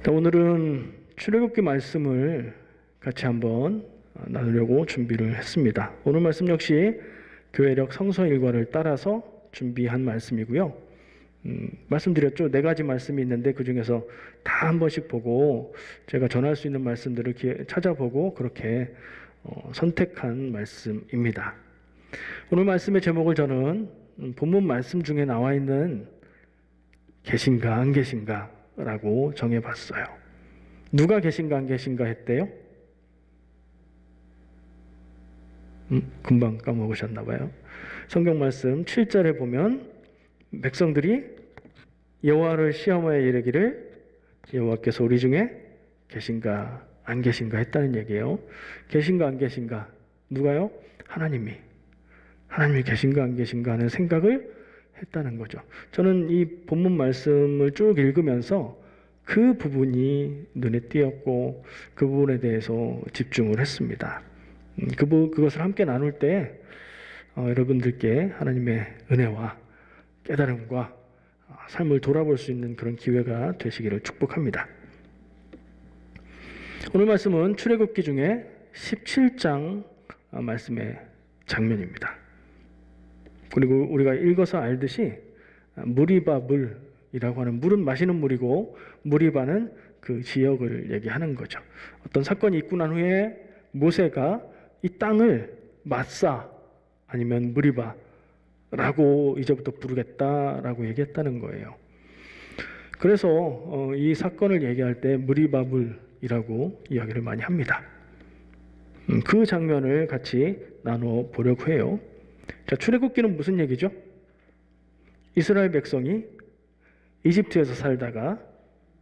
오늘은 출애굽기 말씀을 같이 한번 나누려고 준비를 했습니다. 오늘 말씀 역시 교회력 성서 일과를 따라서 준비한 말씀이고요. 말씀드렸죠. 4가지 말씀이 있는데 그 중에서 다 한 번씩 보고 제가 전할 수 있는 말씀들을 찾아보고 그렇게 선택한 말씀입니다. 오늘 말씀의 제목을 저는 본문 말씀 중에 나와 있는 계신가 안 계신가 라고 정해봤어요. 누가 계신가 안 계신가 했대요? 금방 까먹으셨나 봐요. 성경 말씀 7절에 보면 백성들이 여호와를 시험하여 이르기를 여호와께서 우리 중에 계신가 안 계신가 했다는 얘기예요. 계신가 안 계신가? 누가요? 하나님이 계신가 안 계신가 하는 생각을 했다는 거죠. 저는 이 본문 말씀을 쭉 읽으면서 그 부분이 눈에 띄었고 그 부분에 대해서 집중을 했습니다. 그것을 함께 나눌 때 여러분들께 하나님의 은혜와 깨달음과 삶을 돌아볼 수 있는 그런 기회가 되시기를 축복합니다. 오늘 말씀은 출애굽기 중에 17장 말씀의 장면입니다. 그리고 우리가 읽어서 알듯이 무리바 물이라고 하는, 물은 마시는 물이고 무리바는 그 지역을 얘기하는 거죠. 어떤 사건이 있고 난 후에 모세가 이 땅을 마사 아니면 무리바라고 이제부터 부르겠다라고 얘기했다는 거예요. 그래서 이 사건을 얘기할 때 무리바 물이라고 이야기를 많이 합니다. 그 장면을 같이 나눠 보려고 해요. 자, 출애굽기는 무슨 얘기죠? 이스라엘 백성이 이집트에서 살다가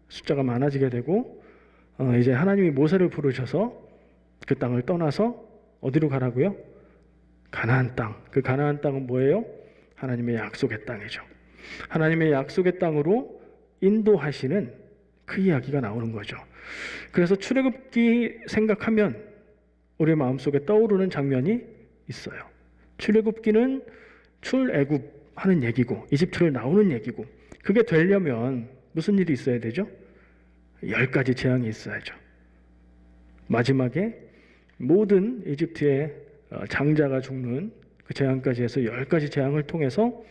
숫자가 많아지게 되고 이제 하나님이 모세를 부르셔서 그 땅을 떠나서 어디로 가라고요? 가나안 땅. 그 가나안 땅은 뭐예요? 하나님의 약속의 땅이죠. 하나님의 약속의 땅으로 인도하시는 그 이야기가 나오는 거죠. 그래서 출애굽기 생각하면 우리 마음속에 떠오르는 장면이 있어요. 출애굽기는 출애굽 하는 얘기고 이집트를 나오는 얘기고, 그게 되려면 무슨 일이 있어야 되죠? 10가지 재앙이 있어야죠. 마지막에 모든 이집트의 장자가 죽는 그 재앙까지 해서 10가지 재앙을 통해서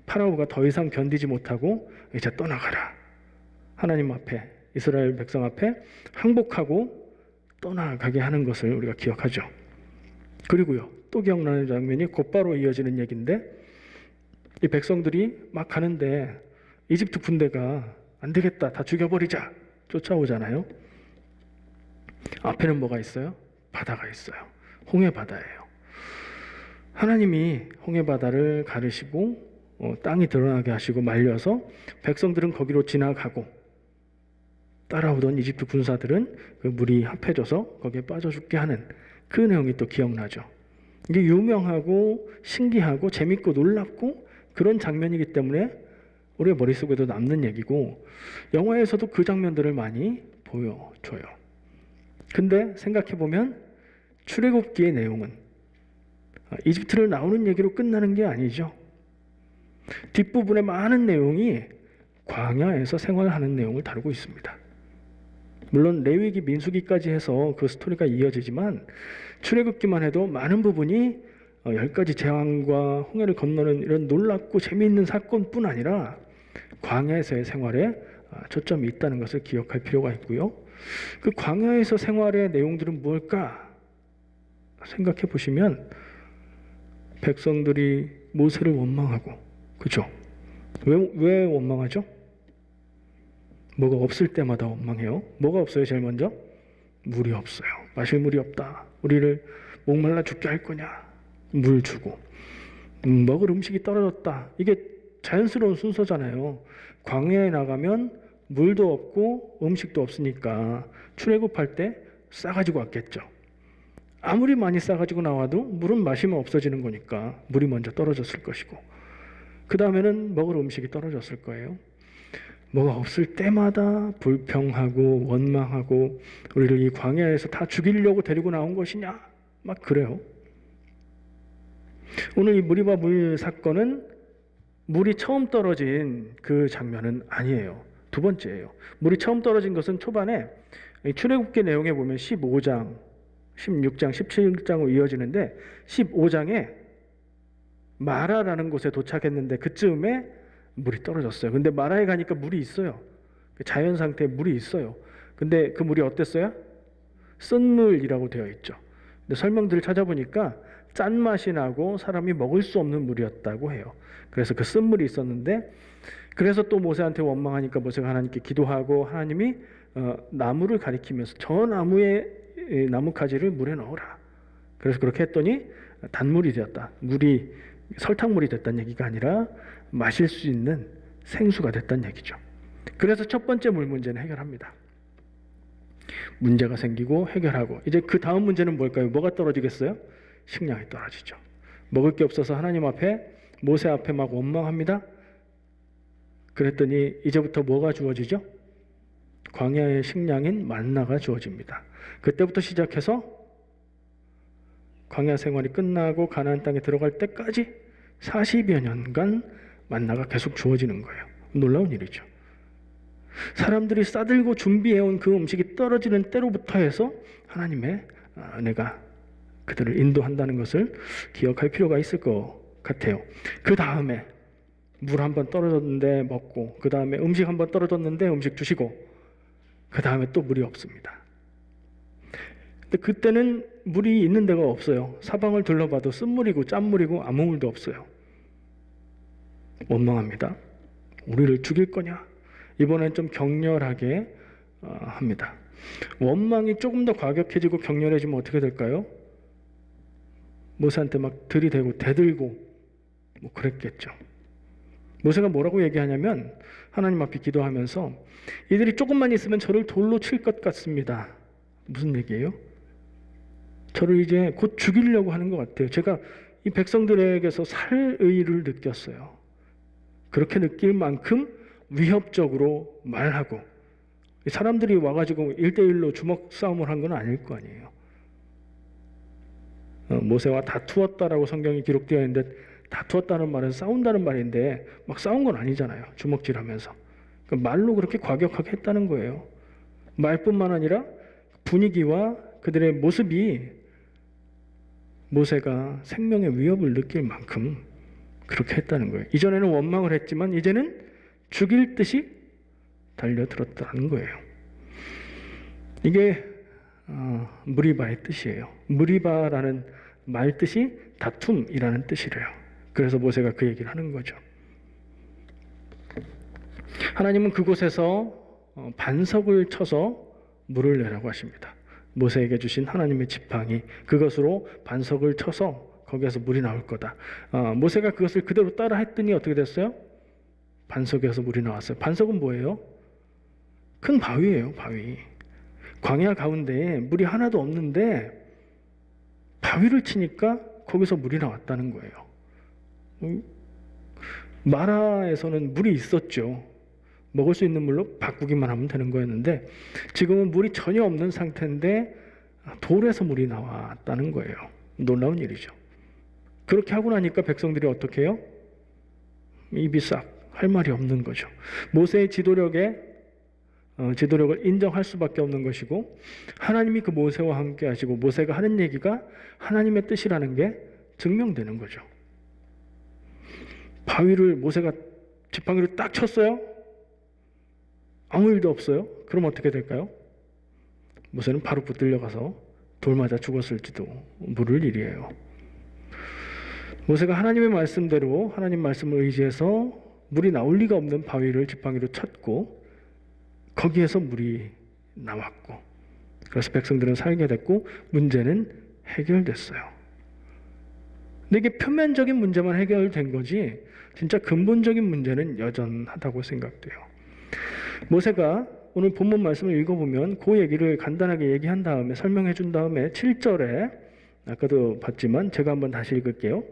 파라오가 더 이상 견디지 못하고 이제 떠나가라, 하나님 앞에, 이스라엘 백성 앞에 항복하고 떠나가게 하는 것을 우리가 기억하죠. 그리고요, 또 기억나는 장면이 곧바로 이어지는 얘기인데, 이 백성들이 막 가는데 이집트 군대가 안 되겠다, 다 죽여버리자 쫓아오잖아요. 앞에는 뭐가 있어요? 바다가 있어요. 홍해 바다예요. 하나님이 홍해 바다를 가르시고 땅이 드러나게 하시고 말려서 백성들은 거기로 지나가고 따라오던 이집트 군사들은 그 물이 합해져서 거기에 빠져 죽게 하는 그 내용이 또 기억나죠. 이게 유명하고 신기하고 재밌고 놀랍고 그런 장면이기 때문에 우리의 머릿속에도 남는 얘기고, 영화에서도 그 장면들을 많이 보여줘요. 근데 생각해보면 출애굽기의 내용은 이집트를 나오는 얘기로 끝나는 게 아니죠. 뒷부분에 많은 내용이 광야에서 생활하는 내용을 다루고 있습니다. 물론 레위기, 민수기까지 해서 그 스토리가 이어지지만 출애굽기만 해도 많은 부분이 10가지 재앙과 홍해를 건너는 이런 놀랍고 재미있는 사건뿐 아니라 광야에서의 생활에 초점이 있다는 것을 기억할 필요가 있고요. 그 광야에서 생활의 내용들은 무엇일까 생각해 보시면, 백성들이 모세를 원망하고, 그죠? 왜 원망하죠? 뭐가 없을 때마다 원망해요. 뭐가 없어요? 제일 먼저 물이 없어요. 마실 물이 없다. 우리를 목말라 죽게 할 거냐? 물 주고. 먹을 음식이 떨어졌다. 이게 자연스러운 순서잖아요. 광야에 나가면 물도 없고 음식도 없으니까 출애굽할 때 싸가지고 왔겠죠. 아무리 많이 싸가지고 나와도 물은 마시면 없어지는 거니까 물이 먼저 떨어졌을 것이고, 그 다음에는 먹을 음식이 떨어졌을 거예요. 뭐가 없을 때마다 불평하고 원망하고 우리를 이 광야에서 다 죽이려고 데리고 나온 것이냐, 막 그래요. 오늘 이 무리바 물 사건은 물이 처음 떨어진 그 장면은 아니에요. 두 번째예요. 물이 처음 떨어진 것은 초반에 출애굽기 내용에 보면 15장, 16장, 17장으로 이어지는데 15장에 마라라는 곳에 도착했는데 그쯤에 물이 떨어졌어요. 근데 마라에 가니까 물이 있어요. 자연 상태에 물이 있어요. 근데 그 물이 어땠어요? 쓴물이라고 되어 있죠. 근데 설명들을 찾아보니까 짠맛이 나고 사람이 먹을 수 없는 물이었다고 해요. 그래서 그 쓴물이 있었는데, 그래서 또 모세한테 원망하니까 모세가 하나님께 기도하고 하나님이 나무를 가리키면서 저 나무에 나뭇가지를 물에 넣어라. 그래서 그렇게 했더니 단물이 되었다. 물이 설탕물이 됐다는 얘기가 아니라 마실 수 있는 생수가 됐다는 얘기죠. 그래서 첫 번째 물 문제는 해결합니다. 문제가 생기고 해결하고, 이제 그 다음 문제는 뭘까요? 뭐가 떨어지겠어요? 식량이 떨어지죠. 먹을 게 없어서 하나님 앞에, 모세 앞에 막 원망합니다. 그랬더니 이제부터 뭐가 주어지죠? 광야의 식량인 만나가 주어집니다. 그때부터 시작해서 광야 생활이 끝나고 가나안 땅에 들어갈 때까지 40여 년간 만나가 계속 주어지는 거예요. 놀라운 일이죠. 사람들이 싸들고 준비해온 그 음식이 떨어지는 때로부터 해서 하나님의 은혜가 그들을 인도한다는 것을 기억할 필요가 있을 것 같아요. 그 다음에 물 한 번 떨어졌는데 먹고, 그 다음에 음식 한 번 떨어졌는데 음식 주시고, 그 다음에 또 물이 없습니다. 근데 그때는 물이 있는 데가 없어요. 사방을 둘러봐도 쓴물이고 짠물이고 아무 물도 없어요. 원망합니다. 우리를 죽일 거냐? 이번엔 좀 격렬하게 합니다. 원망이 조금 더 과격해지고 격렬해지면 어떻게 될까요? 모세한테 막 들이대고 대들고 뭐 그랬겠죠. 모세가 뭐라고 얘기하냐면, 하나님 앞에 기도하면서 이들이 조금만 있으면 저를 돌로 칠 것 같습니다. 무슨 얘기예요? 저를 이제 곧 죽이려고 하는 것 같아요. 제가 이 백성들에게서 살의를 느꼈어요. 그렇게 느낄 만큼 위협적으로 말하고, 사람들이 와가지고 1대1로 주먹 싸움을 한 건 아닐 거 아니에요. 모세와 다투었다라고 성경이 기록되어 있는데, 다투었다는 말은 싸운다는 말인데 막 싸운 건 아니잖아요. 주먹질하면서. 그러니까 말로 그렇게 과격하게 했다는 거예요. 말뿐만 아니라 분위기와 그들의 모습이 모세가 생명의 위협을 느낄 만큼 그렇게 했다는 거예요. 이전에는 원망을 했지만 이제는 죽일 듯이 달려들었다는 거예요. 이게 무리바의 뜻이에요. 무리바라는 말 뜻이 다툼이라는 뜻이래요. 그래서 모세가 그 얘기를 하는 거죠. 하나님은 그곳에서 반석을 쳐서 물을 내라고 하십니다. 모세에게 주신 하나님의 지팡이, 그것으로 반석을 쳐서 거기에서 물이 나올 거다. 모세가 그것을 그대로 따라 했더니 어떻게 됐어요? 반석에서 물이 나왔어요. 반석은 뭐예요? 큰 바위예요, 바위. 광야 가운데에 물이 하나도 없는데 바위를 치니까 거기서 물이 나왔다는 거예요. 마라에서는 물이 있었죠. 먹을 수 있는 물로 바꾸기만 하면 되는 거였는데, 지금은 물이 전혀 없는 상태인데 돌에서 물이 나왔다는 거예요. 놀라운 일이죠. 그렇게 하고 나니까 백성들이 어떻게 해요? 입이 싹 할 말이 없는 거죠. 모세의 지도력을 인정할 수밖에 없는 것이고, 하나님이 그 모세와 함께 하시고 모세가 하는 얘기가 하나님의 뜻이라는 게 증명되는 거죠. 바위를 모세가 지팡이를 딱 쳤어요? 아무 일도 없어요? 그럼 어떻게 될까요? 모세는 바로 붙들려 가서 돌 맞아 죽었을지도 모를 일이에요. 모세가 하나님의 말씀대로 하나님 말씀을 의지해서 물이 나올 리가 없는 바위를 지팡이로 쳤고 거기에서 물이 나왔고, 그래서 백성들은 살게 됐고 문제는 해결됐어요. 근데 이게 표면적인 문제만 해결된 거지 진짜 근본적인 문제는 여전하다고 생각돼요. 모세가 오늘 본문 말씀을 읽어보면 그 얘기를 간단하게 얘기한 다음에 설명해 준 다음에 7절에 아까도 봤지만 제가 한번 다시 읽을게요.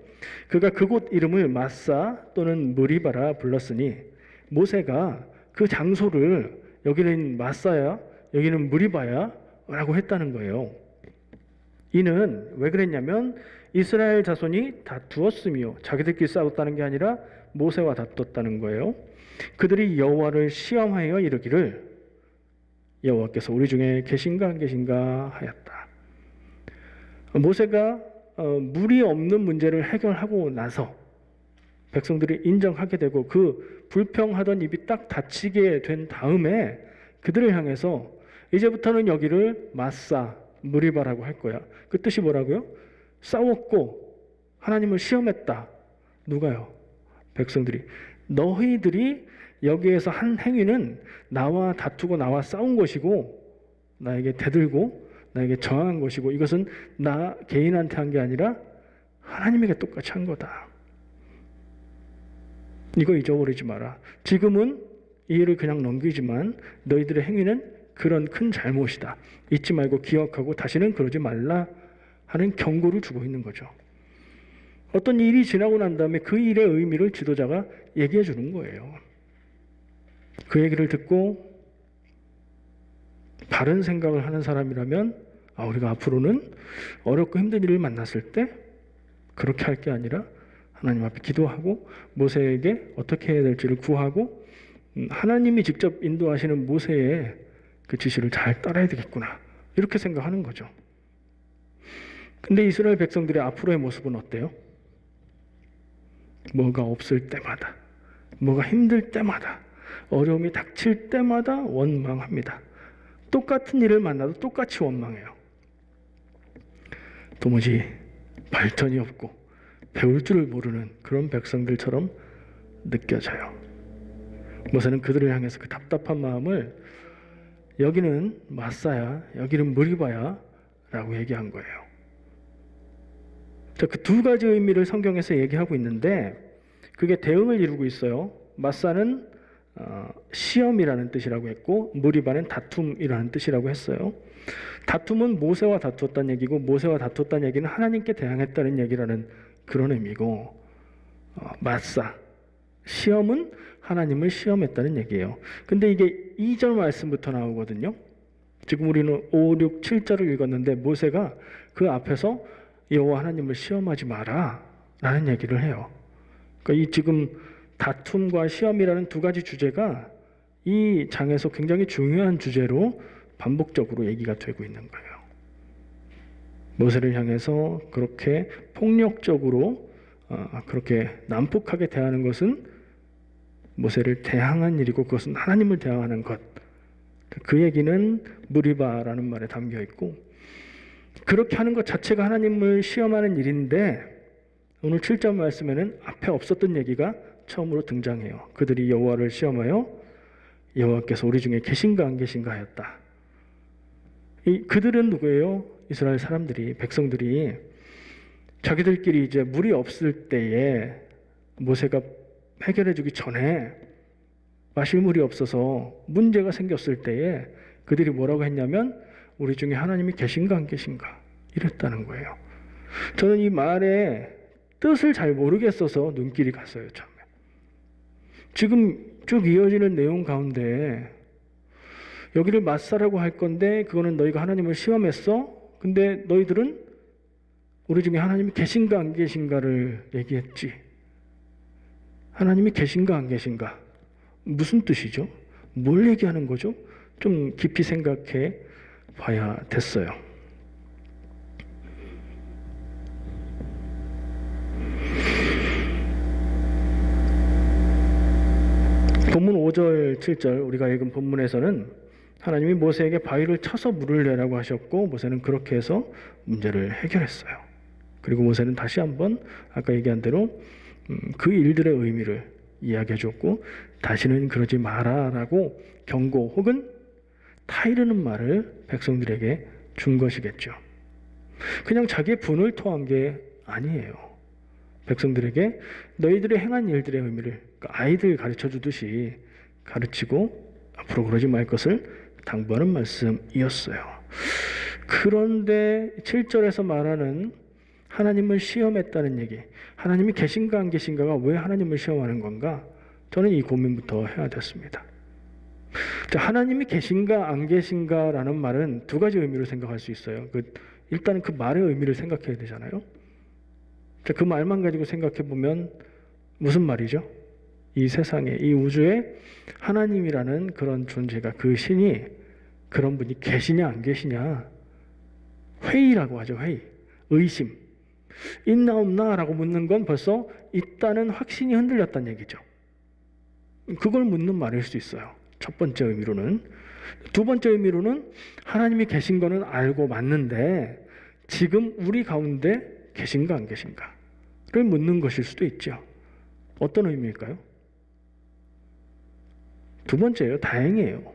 그가 그곳 이름을 마사 또는 무리바라 불렀으니, 모세가 그 장소를 여기는 마사야 여기는 무리바야 라고 했다는 거예요. 이는 왜 그랬냐면 이스라엘 자손이 다투었으며 자기들끼리 싸웠다는 게 아니라 모세와 다투었다는 거예요. 그들이 여호와를 시험하여 이르기를 여호와께서 우리 중에 계신가 안 계신가 하였다. 모세가 물이 없는 문제를 해결하고 나서 백성들이 인정하게 되고 그 불평하던 입이 딱 닫히게 된 다음에 그들을 향해서 이제부터는 여기를 마사 무리바라고 할 거야. 그 뜻이 뭐라고요? 싸웠고 하나님을 시험했다. 누가요? 백성들이. 너희들이 여기에서 한 행위는 나와 다투고 나와 싸운 것이고 나에게 대들고 나에게 저항한 것이고 이것은 나 개인한테 한 게 아니라 하나님에게 똑같이 한 거다. 이거 잊어버리지 마라. 지금은 이 일을 그냥 넘기지만 너희들의 행위는 그런 큰 잘못이다. 잊지 말고 기억하고 다시는 그러지 말라 하는 경고를 주고 있는 거죠. 어떤 일이 지나고 난 다음에 그 일의 의미를 지도자가 얘기해 주는 거예요. 그 얘기를 듣고 바른 생각을 하는 사람이라면 우리가 앞으로는 어렵고 힘든 일을 만났을 때 그렇게 할 게 아니라 하나님 앞에 기도하고 모세에게 어떻게 해야 될지를 구하고 하나님이 직접 인도하시는 모세의 그 지시를 잘 따라야 되겠구나 이렇게 생각하는 거죠. 근데 이스라엘 백성들의 앞으로의 모습은 어때요? 뭐가 없을 때마다 뭐가 힘들 때마다 어려움이 닥칠 때마다 원망합니다. 똑같은 일을 만나도 똑같이 원망해요. 도무지 발전이 없고 배울 줄을 모르는 그런 백성들처럼 느껴져요. 모세는 그들을 향해서 그 답답한 마음을 여기는 마사야, 여기는 무리바야 라고 얘기한 거예요. 자, 그 두 가지 의미를 성경에서 얘기하고 있는데 그게 대응을 이루고 있어요. 마사는 시험이라는 뜻이라고 했고 무리바는 다툼이라는 뜻이라고 했어요. 다툼은 모세와 다투었다는 얘기고 모세와 다투었다는 얘기는 하나님께 대항했다는 얘기라는 그런 의미고 마사 시험은 하나님을 시험했다는 얘기예요. 근데 이게 2절 말씀부터 나오거든요. 지금 우리는 5, 6, 7절을 읽었는데 모세가 그 앞에서 여호와 하나님을 시험하지 마라 라는 얘기를 해요. 그러니까 이 지금 다툼과 시험이라는 두 가지 주제가 이 장에서 굉장히 중요한 주제로 반복적으로 얘기가 되고 있는 거예요. 모세를 향해서 그렇게 폭력적으로 그렇게 난폭하게 대하는 것은 모세를 대항한 일이고 그것은 하나님을 대항하는 것. 그 얘기는 무리바라는 말에 담겨 있고 그렇게 하는 것 자체가 하나님을 시험하는 일인데 오늘 7절 말씀에는 앞에 없었던 얘기가 처음으로 등장해요. 그들이 여호와를 시험하여 여호와께서 우리 중에 계신가 안 계신가 하였다. 그들은 누구예요? 이스라엘 사람들이, 백성들이 자기들끼리 이제 물이 없을 때에 모세가 해결해 주기 전에 마실 물이 없어서 문제가 생겼을 때에 그들이 뭐라고 했냐면 우리 중에 하나님이 계신가 안 계신가 이랬다는 거예요. 저는 이 말의 뜻을 잘 모르겠어서 눈길이 갔어요. 처음에. 지금 쭉 이어지는 내용 가운데 여기를 마사라고 할 건데 그거는 너희가 하나님을 시험했어? 근데 너희들은 우리 중에 하나님이 계신가 안 계신가를 얘기했지. 하나님이 계신가 안 계신가? 무슨 뜻이죠? 뭘 얘기하는 거죠? 좀 깊이 생각해 봐야 됐어요. 본문 5절, 7절 우리가 읽은 본문에서는 하나님이 모세에게 바위를 쳐서 물을 내라고 하셨고 모세는 그렇게 해서 문제를 해결했어요. 그리고 모세는 다시 한번 아까 얘기한 대로 그 일들의 의미를 이야기해 줬고 다시는 그러지 마라라고 경고 혹은 타이르는 말을 백성들에게 준 것이겠죠. 그냥 자기의 분을 토한 게 아니에요. 백성들에게 너희들이 행한 일들의 의미를 아이들 가르쳐 주듯이 가르치고 앞으로 그러지 말 것을 당부하는 말씀이었어요. 그런데 7절에서 말하는 하나님을 시험했다는 얘기, 하나님이 계신가 안 계신가가 왜 하나님을 시험하는 건가? 저는 이 고민부터 해야 됐습니다. 하나님이 계신가 안 계신가라는 말은 두 가지 의미로 생각할 수 있어요. 일단은 그 말의 의미를 생각해야 되잖아요. 자, 그 말만 가지고 생각해 보면 무슨 말이죠? 이 세상에, 이 우주에 하나님이라는 그런 존재가, 그 신이, 그런 분이 계시냐 안 계시냐, 회의라고 하죠. 회의, 의심. 있나 없나 라고 묻는 건 벌써 있다는 확신이 흔들렸다는 얘기죠. 그걸 묻는 말일 수 있어요. 첫 번째 의미로는. 두 번째 의미로는 하나님이 계신 거는 알고 맞는데 지금 우리 가운데 계신가 안 계신가를 묻는 것일 수도 있죠. 어떤 의미일까요? 두 번째예요. 다행이에요.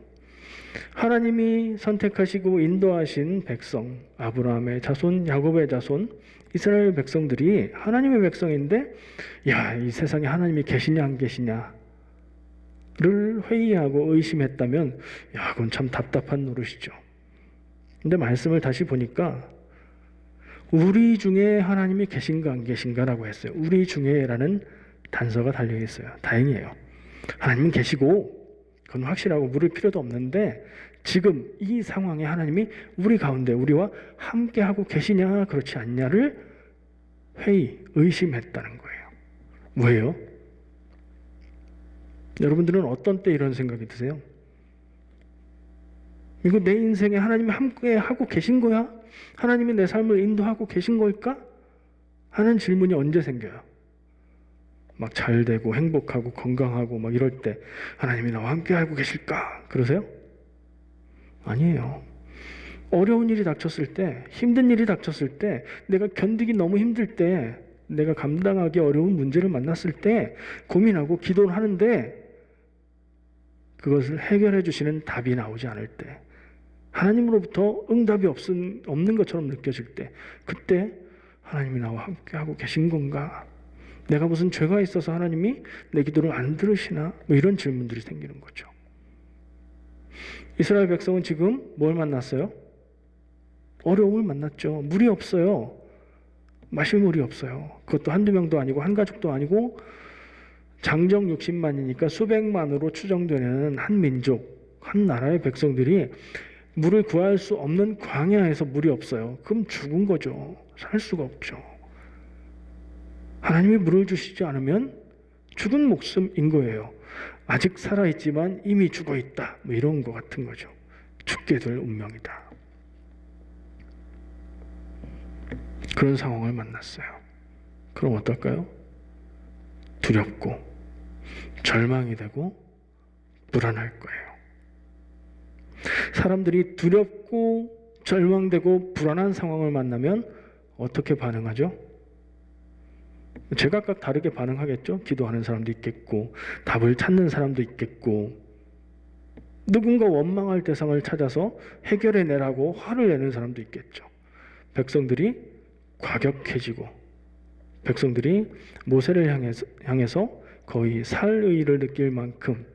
하나님이 선택하시고 인도하신 백성, 아브라함의 자손, 야곱의 자손, 이스라엘 백성들이 하나님의 백성인데, 야, 이 세상에 하나님이 계시냐 안 계시냐를 회의하고 의심했다면, 야, 그건 참 답답한 노릇이죠. 근데 말씀을 다시 보니까 우리 중에 하나님이 계신가 안 계신가라고 했어요. 우리 중에라는 단서가 달려 있어요. 다행이에요. 하나님은 계시고 그건 확실하고 물을 필요도 없는데 지금 이 상황에 하나님이 우리 가운데 우리와 함께하고 계시냐 그렇지 않냐를 의심했다는 거예요. 왜요? 여러분들은 어떤 때 이런 생각이 드세요? 이거 내 인생에 하나님이 함께하고 계신 거야? 하나님이 내 삶을 인도하고 계신 걸까? 하는 질문이 언제 생겨요? 막 잘 되고 행복하고 건강하고 막 이럴 때 하나님이 나와 함께 하고 계실까? 그러세요? 아니에요. 어려운 일이 닥쳤을 때, 힘든 일이 닥쳤을 때, 내가 견디기 너무 힘들 때, 내가 감당하기 어려운 문제를 만났을 때 고민하고 기도를 하는데 그것을 해결해 주시는 답이 나오지 않을 때, 하나님으로부터 응답이 없는 것처럼 느껴질 때, 그때 하나님이 나와 함께 하고 계신 건가? 내가 무슨 죄가 있어서 하나님이 내 기도를 안 들으시나? 뭐 이런 질문들이 생기는 거죠. 이스라엘 백성은 지금 뭘 만났어요? 어려움을 만났죠. 물이 없어요. 마실 물이 없어요. 그것도 한두 명도 아니고 한 가족도 아니고 장정 60만이니까 수백만으로 추정되는 한 민족, 한 나라의 백성들이 물을 구할 수 없는 광야에서 물이 없어요. 그럼 죽은 거죠. 살 수가 없죠. 하나님이 물을 주시지 않으면 죽은 목숨인 거예요. 아직 살아있지만 이미 죽어있다. 뭐 이런 거 같은 거죠. 죽게 될 운명이다. 그런 상황을 만났어요. 그럼 어떨까요? 두렵고 절망이 되고 불안할 거예요. 사람들이 두렵고 절망되고 불안한 상황을 만나면 어떻게 반응하죠? 제각각 다르게 반응하겠죠. 기도하는 사람도 있겠고 답을 찾는 사람도 있겠고 누군가 원망할 대상을 찾아서 해결해 내라고 화를 내는 사람도 있겠죠. 백성들이 과격해지고 백성들이 모세를 향해서 거의 살의를 느낄 만큼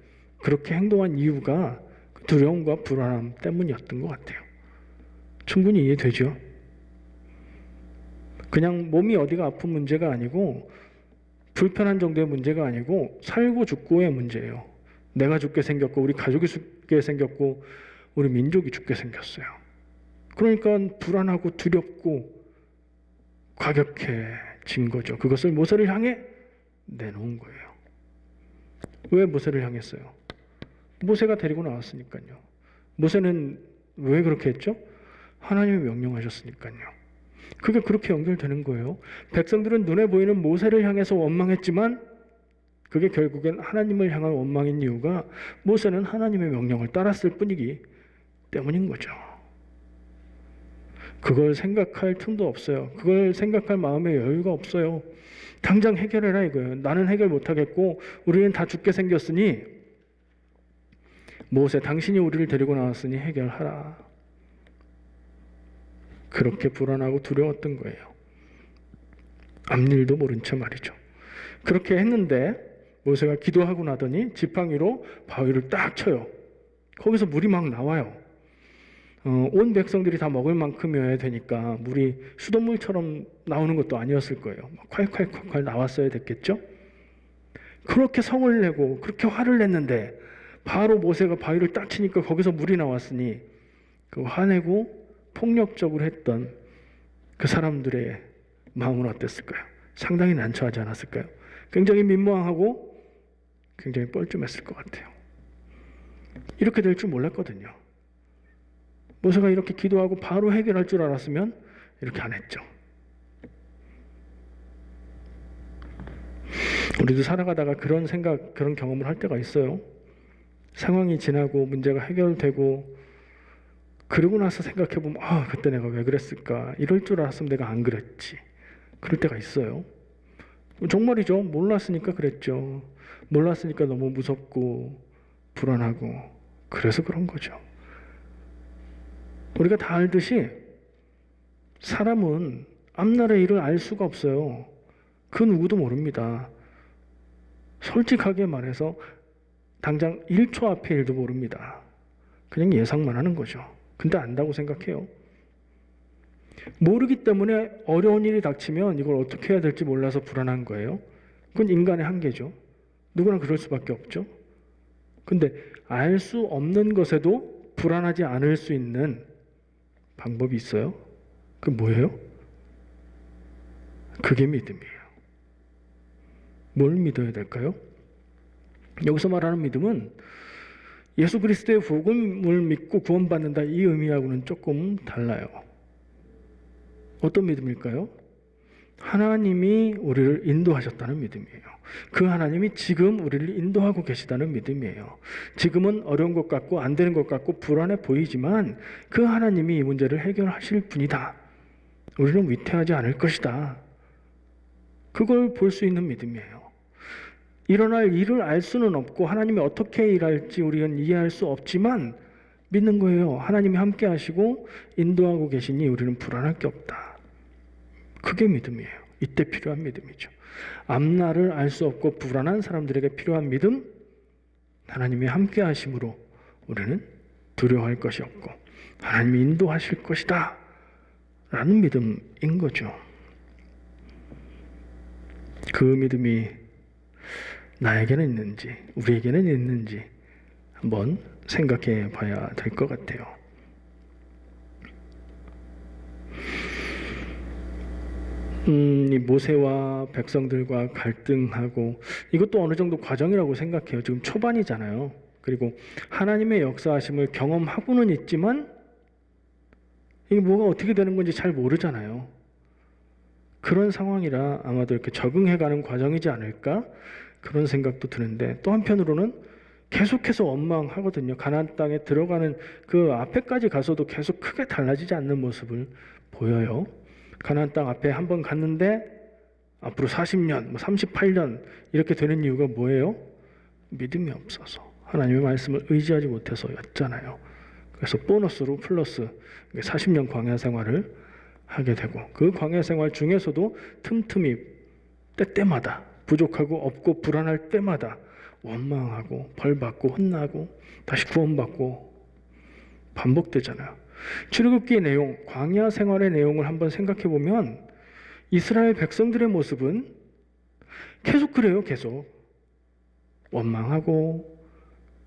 그렇게 행동한 이유가 두려움과 불안함 때문이었던 것 같아요. 충분히 이해되죠? 그냥 몸이 어디가 아픈 문제가 아니고 불편한 정도의 문제가 아니고 살고 죽고의 문제예요. 내가 죽게 생겼고 우리 가족이 죽게 생겼고 우리 민족이 죽게 생겼어요. 그러니까 불안하고 두렵고 과격해진 거죠. 그것을 모세를 향해 내놓은 거예요. 왜 모세를 향했어요? 모세가 데리고 나왔으니까요. 모세는 왜 그렇게 했죠? 하나님이 명령하셨으니까요. 그게 그렇게 연결되는 거예요. 백성들은 눈에 보이는 모세를 향해서 원망했지만 그게 결국엔 하나님을 향한 원망인 이유가 모세는 하나님의 명령을 따랐을 뿐이기 때문인 거죠. 그걸 생각할 틈도 없어요. 그걸 생각할 마음의 여유가 없어요. 당장 해결해라 이거예요. 나는 해결 못하겠고 우리는 다 죽게 생겼으니 모세 당신이 우리를 데리고 나왔으니 해결하라. 그렇게 불안하고 두려웠던 거예요. 앞일도 모른 채 말이죠. 그렇게 했는데 모세가 기도하고 나더니 지팡이로 바위를 딱 쳐요. 거기서 물이 막 나와요. 온 백성들이 다 먹을 만큼이어야 되니까 물이 수돗물처럼 나오는 것도 아니었을 거예요. 콸콸콸콸 나왔어야 됐겠죠? 그렇게 성을 내고 그렇게 화를 냈는데 바로 모세가 바위를 딱 치니까 거기서 물이 나왔으니 그 화내고 폭력적으로 했던 그 사람들의 마음은 어땠을까요? 상당히 난처하지 않았을까요? 굉장히 민망하고 굉장히 뻘쭘했을 것 같아요. 이렇게 될 줄 몰랐거든요. 모세가 이렇게 기도하고 바로 해결할 줄 알았으면 이렇게 안 했죠. 우리도 살아가다가 그런 생각, 그런 경험을 할 때가 있어요. 상황이 지나고 문제가 해결되고 그러고 나서 생각해보면 그때 내가 왜 그랬을까? 이럴 줄 알았으면 내가 안 그랬지. 그럴 때가 있어요. 정말이죠. 몰랐으니까 그랬죠. 몰랐으니까 너무 무섭고 불안하고 그래서 그런 거죠. 우리가 다 알듯이 사람은 앞날의 일을 알 수가 없어요. 그 누구도 모릅니다. 솔직하게 말해서 당장 1초 앞의 일도 모릅니다. 그냥 예상만 하는 거죠. 근데 안다고 생각해요. 모르기 때문에 어려운 일이 닥치면 이걸 어떻게 해야 될지 몰라서 불안한 거예요. 그건 인간의 한계죠. 누구나 그럴 수밖에 없죠. 근데 알 수 없는 것에도 불안하지 않을 수 있는 방법이 있어요. 그게 뭐예요? 그게 믿음이에요. 뭘 믿어야 될까요? 여기서 말하는 믿음은 예수 그리스도의 복음을 믿고 구원받는다 이 의미하고는 조금 달라요. 어떤 믿음일까요? 하나님이 우리를 인도하셨다는 믿음이에요. 그 하나님이 지금 우리를 인도하고 계시다는 믿음이에요. 지금은 어려운 것 같고 안 되는 것 같고 불안해 보이지만 그 하나님이 이 문제를 해결하실 분이다. 우리는 위태하지 않을 것이다. 그걸 볼 수 있는 믿음이에요. 일어날 일을 알 수는 없고 하나님이 어떻게 일할지 우리는 이해할 수 없지만 믿는 거예요. 하나님이 함께 하시고 인도하고 계시니 우리는 불안할 게 없다. 그게 믿음이에요. 이때 필요한 믿음이죠. 앞날을 알 수 없고 불안한 사람들에게 필요한 믿음, 하나님이 함께 하심으로 우리는 두려워할 것이 없고 하나님이 인도하실 것이다 라는 믿음인 거죠. 그 믿음이 나에게는 있는지 우리에게는 있는지 한번 생각해 봐야 될 것 같아요. 이 모세와 백성들과 갈등하고 이것도 어느 정도 과정이라고 생각해요. 지금 초반이잖아요. 그리고 하나님의 역사하심을 경험하고는 있지만 이게 뭐가 어떻게 되는 건지 잘 모르잖아요. 그런 상황이라 아마도 이렇게 적응해가는 과정이지 않을까 그런 생각도 드는데 또 한편으로는 계속해서 원망하거든요. 가나안 땅에 들어가는 그 앞에까지 가서도 계속 크게 달라지지 않는 모습을 보여요. 가나안 땅 앞에 한번 갔는데 앞으로 40년, 38년 이렇게 되는 이유가 뭐예요? 믿음이 없어서 하나님의 말씀을 의지하지 못해서였잖아요. 그래서 보너스로 플러스 40년 광야 생활을 하게 되고 그 광야 생활 중에서도 틈틈이 때때마다 부족하고 없고 불안할 때마다 원망하고 벌받고 혼나고 다시 구원받고 반복되잖아요. 출애굽기의 내용, 광야 생활의 내용을 한번 생각해 보면 이스라엘 백성들의 모습은 계속 그래요. 계속 원망하고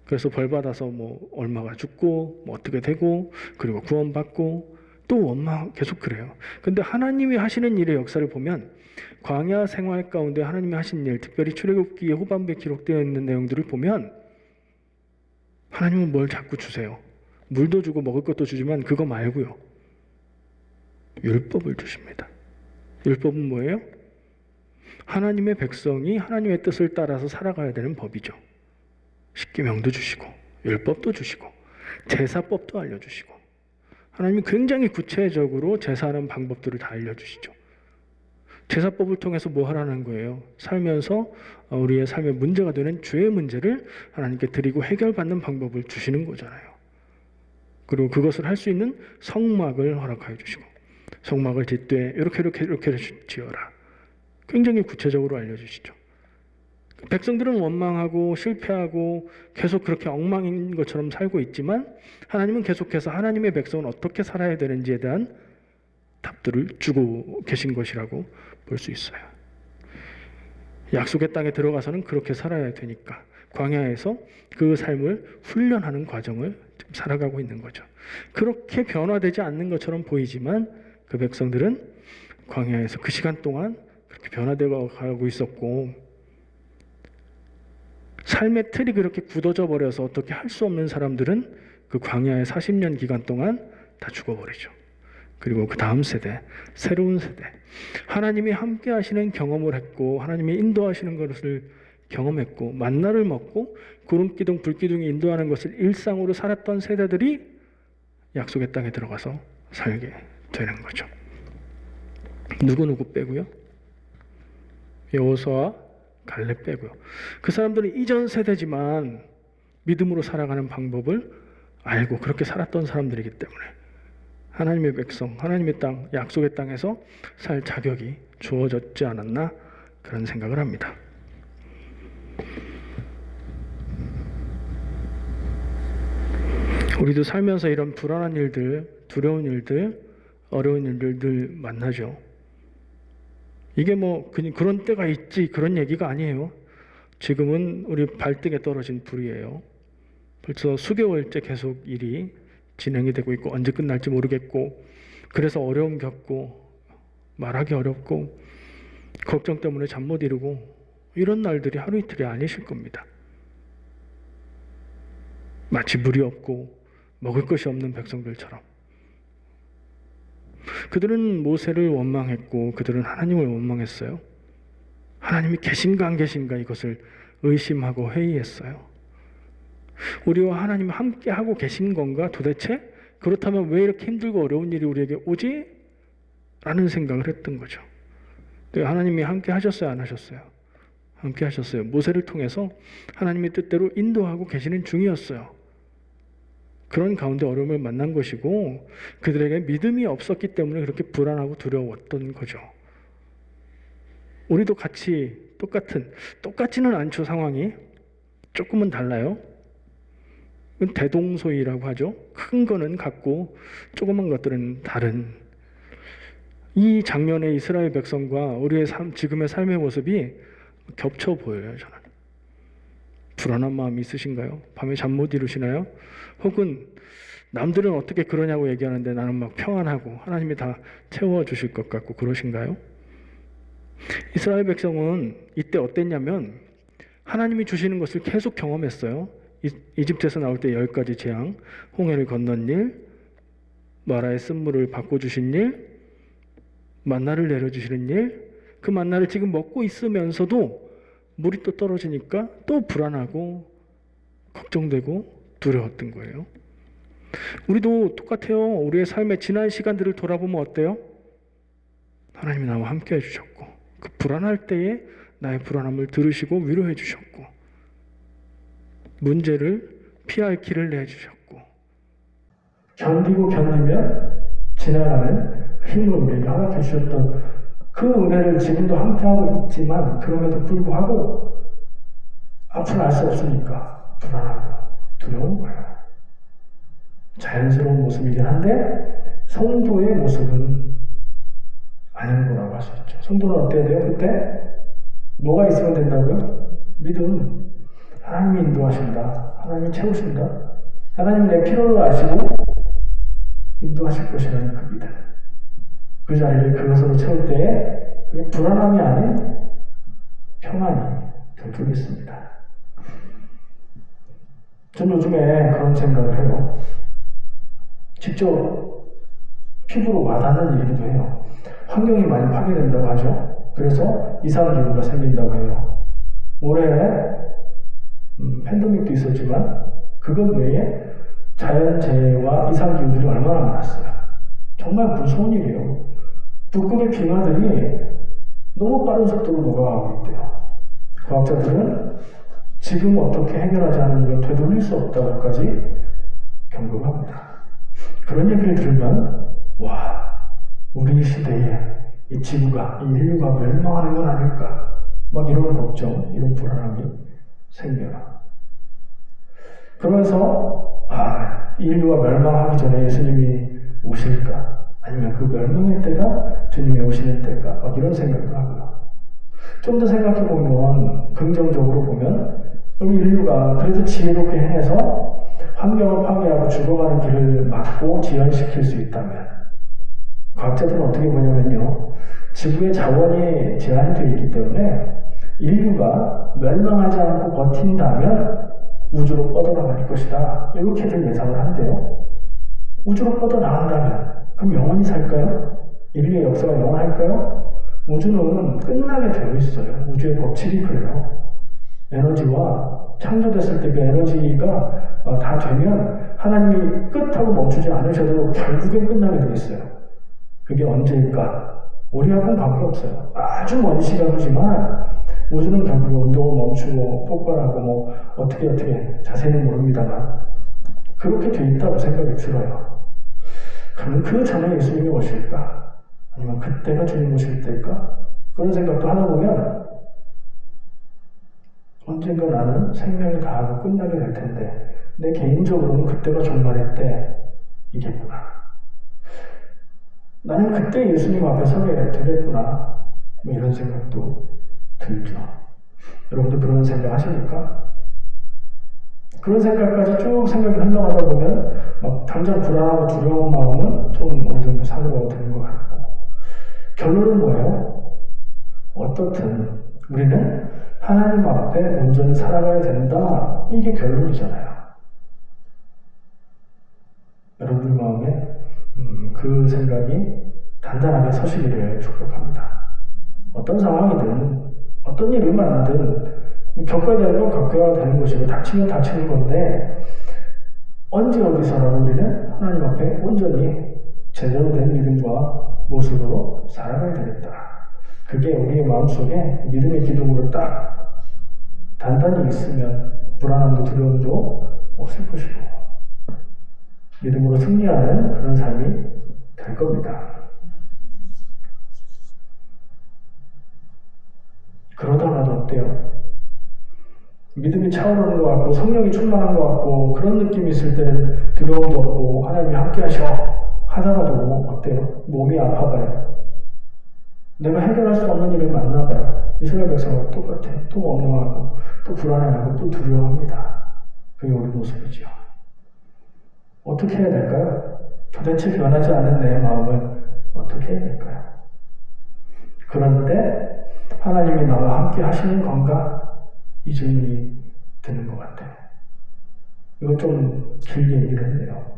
그래서 벌받아서 뭐 얼마가 죽고 뭐 어떻게 되고 그리고 구원받고 또 원망 계속 그래요. 근데 하나님이 하시는 일의 역사를 보면 광야 생활 가운데 하나님이 하신 일, 특별히 출애굽기의 후반부에 기록되어 있는 내용들을 보면 하나님은 뭘 자꾸 주세요. 물도 주고 먹을 것도 주지만 그거 말고요. 율법을 주십니다. 율법은 뭐예요? 하나님의 백성이 하나님의 뜻을 따라서 살아가야 되는 법이죠. 십계명도 주시고 율법도 주시고 제사법도 알려주시고 하나님이 굉장히 구체적으로 제사하는 방법들을 다 알려주시죠. 제사법을 통해서 뭐 하라는 거예요? 살면서 우리의 삶에 문제가 되는 죄의 문제를 하나님께 드리고 해결받는 방법을 주시는 거잖아요. 그리고 그것을 할 수 있는 성막을 허락하여 주시고 성막을 짓되 이렇게 지어라. 굉장히 구체적으로 알려주시죠. 백성들은 원망하고 실패하고 계속 그렇게 엉망인 것처럼 살고 있지만 하나님은 계속해서 하나님의 백성은 어떻게 살아야 되는지에 대한 답들을 주고 계신 것이라고 볼 수 있어요. 약속의 땅에 들어가서는 그렇게 살아야 되니까 광야에서 그 삶을 훈련하는 과정을 살아가고 있는 거죠. 그렇게 변화되지 않는 것처럼 보이지만 그 백성들은 광야에서 그 시간 동안 그렇게 변화되어 가고 있었고, 삶의 틀이 그렇게 굳어져 버려서 어떻게 할 수 없는 사람들은 그 광야의 40년 기간 동안 다 죽어버리죠. 그리고 그 다음 세대, 새로운 세대, 하나님이 함께 하시는 경험을 했고 하나님이 인도하시는 것을 경험했고 만나를 먹고 구름기둥 불기둥이 인도하는 것을 일상으로 살았던 세대들이 약속의 땅에 들어가서 살게 되는 거죠. 누구 빼고요? 여호수아와 갈렙 빼고요. 그 사람들은 이전 세대지만 믿음으로 살아가는 방법을 알고 그렇게 살았던 사람들이기 때문에 하나님의 백성, 하나님의 땅, 약속의 땅에서 살 자격이 주어졌지 않았나 그런 생각을 합니다. 우리도 살면서 이런 불안한 일들, 두려운 일들, 어려운 일들 늘 만나죠. 이게 뭐 그런 때가 있지 그런 얘기가 아니에요. 지금은 우리 발등에 떨어진 불이에요. 벌써 수개월째 계속 일이 진행이 되고 있고 언제 끝날지 모르겠고 그래서 어려움 겪고 말하기 어렵고 걱정 때문에 잠 못 이루고 이런 날들이 하루 이틀이 아니실 겁니다. 마치 물이 없고 먹을 것이 없는 백성들처럼 그들은 모세를 원망했고 그들은 하나님을 원망했어요. 하나님이 계신가 안 계신가 이것을 의심하고 회의했어요. 우리와 하나님 함께 하고 계신 건가 도대체? 그렇다면 왜 이렇게 힘들고 어려운 일이 우리에게 오지? 라는 생각을 했던 거죠. 하나님이 함께 하셨어요? 안 하셨어요? 함께 하셨어요. 모세를 통해서 하나님의 뜻대로 인도하고 계시는 중이었어요. 그런 가운데 어려움을 만난 것이고 그들에게 믿음이 없었기 때문에 그렇게 불안하고 두려웠던 거죠. 우리도 같이 똑같지는 않죠. 상황이 조금은 달라요. 대동소이라고 하죠. 큰 거는 같고 조그만 것들은 다른. 이 장면의 이스라엘 백성과 우리의 지금의 삶의 모습이 겹쳐 보여요. 저는. 불안한 마음이 있으신가요? 밤에 잠 못 이루시나요? 혹은 남들은 어떻게 그러냐고 얘기하는데 나는 막 평안하고 하나님이 다 채워주실 것 같고 그러신가요? 이스라엘 백성은 이때 어땠냐면 하나님이 주시는 것을 계속 경험했어요. 이집트에서 나올 때 10가지 재앙, 홍해를 건넌 일, 마라의 쓴물을 바꿔주신 일, 만나를 내려주시는 일, 그 만나를 지금 먹고 있으면서도 물이 또 떨어지니까 또 불안하고 걱정되고 두려웠던 거예요. 우리도 똑같아요. 우리의 삶의 지난 시간들을 돌아보면 어때요? 하나님이 나와 함께 해주셨고 그 불안할 때에 나의 불안함을 들으시고 위로해 주셨고 문제를 피할 길을 내주셨고 견디고 견디면 지나가는 힘을 우리에게 허락해 주셨던 그 은혜를 지금도 함께하고 있지만 그럼에도 불구하고 앞을 알 수 없으니까 불안하고 두려운 거예요. 자연스러운 모습이긴 한데 성도의 모습은 아닌 거라고 할 수 있죠. 성도는 어때야 돼요? 그때 뭐가 있으면 된다고요? 믿음. 하나님이 인도하신다. 하나님이 채우신다. 하나님이 내 필요를 아시고 인도하실 것이라는 그 믿음. 그 자리를 그것으로 채울 때에 그게 불안함이 아닌 평안이 되겠습니다. 전 요즘에 그런 생각을 해요. 직접 피부로 와닿는 일이기도 해요. 환경이 많이 파괴된다고 하죠. 그래서 이상기후가 생긴다고 해요. 올해 팬데믹도 있었지만 그것 외에 자연재해와 이상기후들이 얼마나 많았어요. 정말 무서운 일이에요. 북극의 빙하들이 너무 빠른 속도로 녹아가고 있대요. 과학자들은 지금 어떻게 해결하지 않으면 되돌릴 수 없다고까지 경고합니다. 그런 얘기를 들으면 와, 우리 시대에 이 지구가, 이 인류가 멸망하는 건 아닐까 막 이런 걱정, 이런 불안함이 생겨요. 그러면서 인류가 멸망하기 전에 예수님이 오실까? 아니면 그 멸망의 때가 주님이 오시는 때일까? 막 이런 생각도 하고요. 좀 더 생각해보면, 긍정적으로 보면 우리 인류가 그래도 지혜롭게 행해서 환경을 파괴하고 죽어가는 길을 막고 지연시킬 수 있다면 과학자들은 어떻게 보냐면요. 지구의 자원이 제한이 되어 있기 때문에 인류가 멸망하지 않고 버틴다면 우주로 뻗어나갈 것이다. 이렇게들 예상을 한대요. 우주로 뻗어나간다면 그럼 영원히 살까요? 인류의 역사가 영원할까요? 우주는 끝나게 되어 있어요. 우주의 법칙이 그래요. 에너지와 창조됐을 때 그 에너지가 다 되면 하나님이 끝하고 멈추지 않으셔도 결국엔 끝나게 되어 있어요. 그게 언제일까? 우리하고는 관계없어요. 아주 먼 시간 후지만 우주는 결국에 운동을 멈추고 폭발하고 뭐 어떻게 자세히는 모릅니다만 그렇게 돼 있다고 생각이 들어요. 그러면 그 전에 예수님이 오실까? 아니면 그때가 주님 오실 때일까? 그런 생각도 하다 보면 언젠가 나는 생명이 다하고 끝나게 될 텐데 내 개인적으로는 그때가 종말의 때이겠구나. 나는 그때 예수님 앞에 서게 되겠구나. 뭐 이런 생각도 들죠. 여러분도 그런 생각 하십니까? 그런 생각까지 쭉 생각이 흘러가다 보면 막 당장 불안하고 두려운 마음은 좀 어느 정도 사고가 되는 것 같고 결론은 뭐예요? 어떻든 우리는 하나님 앞에 온전히 살아가야 된다. 이게 결론이잖아요. 여러분들 마음에 그 생각이 단단하게 서시기를 축복합니다. 어떤 상황이든 어떤 일을 만나든 겪어야 되는 건 겪어야 되는 것이고 닥치면 닥치는 건데 언제 어디서라도 우리는 하나님 앞에 온전히 제대로 된 믿음과 모습으로 살아가야 되겠다. 그게 우리의 마음속에 믿음의 기둥으로 딱 단단히 있으면 불안함도 두려움도 없을 것이고 믿음으로 승리하는 그런 삶이 될 겁니다. 그러다가도 어때요? 믿음이 차오르는 것 같고 성령이 충만한 것 같고 그런 느낌이 있을 때는 두려움도 없고 하나님이 함께 하셔 하다가도 어때요? 몸이 아파봐요. 내가 해결할 수 없는 일을 만나봐요. 이스라엘 백성과 똑같아요. 또 엉망하고 또 불안해하고 또 두려워합니다. 그게 우리 모습이죠. 어떻게 해야 될까요? 도대체 변하지 않는 내 마음을 어떻게 해야 될까요? 그런데 하나님이 나와 함께 하시는 건가? 이 질문이 드는 것 같아요. 이거 좀 길게 얘기를 했네요.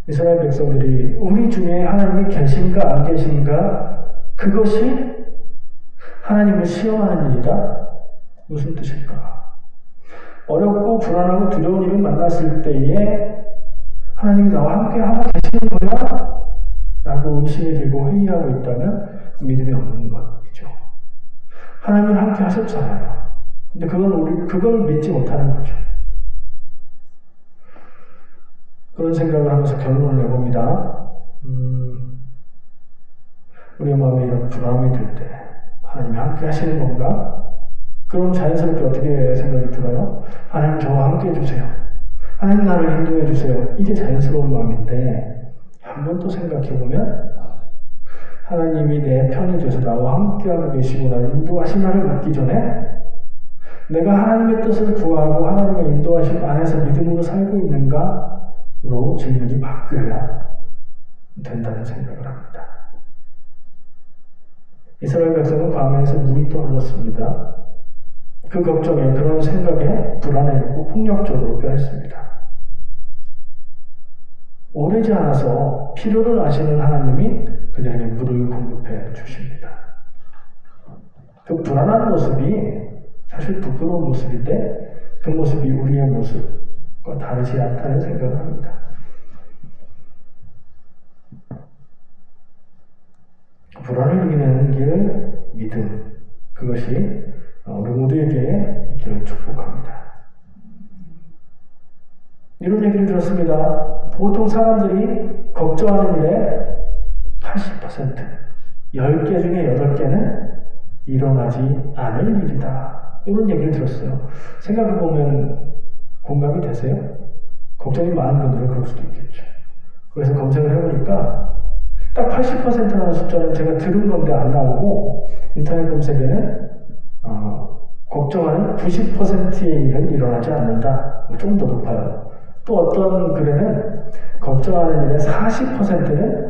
이스라엘 백성들이 우리 중에 하나님이 계신가 안 계신가 그것이 하나님을 시험하는 일이다? 무슨 뜻일까? 어렵고 불안하고 두려운 일을 만났을 때에 하나님이 나와 함께 하고 계시는 거야? 라고 의심이 들고 회의하고 있다면 믿음이 없는 것이죠. 하나님은 함께 하셨잖아요. 근데 그걸 믿지 못하는 거죠. 그런 생각을 하면서 결론을 내봅니다. 우리의 마음에 이런 불안함이 들 때 하나님이 함께 하시는 건가? 그럼 자연스럽게 어떻게 생각이 들어요? 하나님 저와 함께 해주세요. 하나님 나를 인도해 주세요. 이게 자연스러운 마음인데 한 번 또 생각해보면 하나님이 내 편이 돼서 나와 함께하고 계시고 나를 인도하시나를 묻기 전에 내가 하나님의 뜻을 구하고 하나님의 인도하심 안에서 믿음으로 살고 있는가로 질문이 바뀌어야 된다는 생각을 합니다. 이스라엘 백성은 광야에서 물이 또 흘렀습니다. 그 걱정에 그런 생각에 불안해했고 폭력적으로 변했습니다. 오래지 않아서 필요를 아시는 하나님이 그들에게 물을 공급해 주십니다. 그 불안한 모습이 사실 부끄러운 모습인데 그 모습이 우리의 모습과 다르지 않다는 생각을 합니다. 불안을 이기는 길 믿음 그것이 우리 모두에게 있기를 축복합니다. 이런 얘기를 들었습니다. 보통 사람들이 걱정하는 일에 80% 10개 중에 8개는 일어나지 않을 일이다. 이런 얘기를 들었어요. 생각해보면 공감이 되세요? 걱정이 많은 분들은 그럴 수도 있겠죠. 그래서 검색을 해보니까 딱 80%라는 숫자는 제가 들은 건데 안 나오고 인터넷 검색에는 걱정하는 90%의 일은 일어나지 않는다. 좀 더 높아요. 또 어떤 글에는 걱정하는 일의 40%는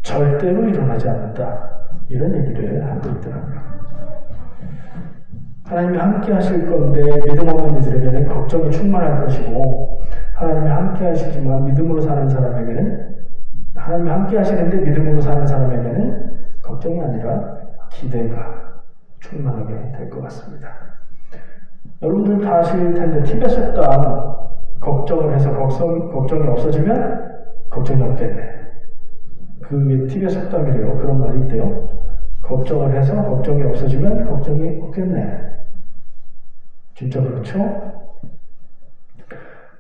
절대로 일어나지 않는다. 이런 얘기를 하고 있더라고요. 하나님이 함께 하실 건데 믿음 없는 이들에게는 걱정이 충만할 것이고, 하나님이 함께 하시지만 믿음으로 사는 사람에게는, 하나님이 함께 하시는데 믿음으로 사는 사람에게는 걱정이 아니라 기대가 충만하게 될 것 같습니다. 여러분들 다 아실 텐데 티벳 속담, 걱정을 해서 걱정이 없어지면 걱정이 없겠네. 그게 티벳 속담이래요. 그런 말이 있대요. 걱정을 해서 걱정이 없어지면 걱정이 없겠네. 진짜 그렇죠?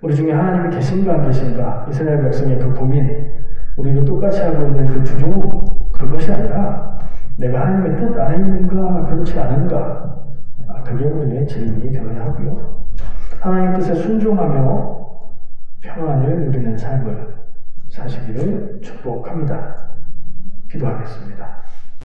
우리 중에 하나님이 계신가 안 계신가, 이스라엘 백성의 그 고민, 우리도 똑같이 하고 있는 그 두려움, 그것이 아니라 내가 하나님의 뜻 안에 있는가 그렇지 않은가, 그게 우리의 질문이 되어야 하고요. 하나님의 뜻에 순종하며 평안을 누리는 삶을 사시기를 축복합니다. 기도하겠습니다.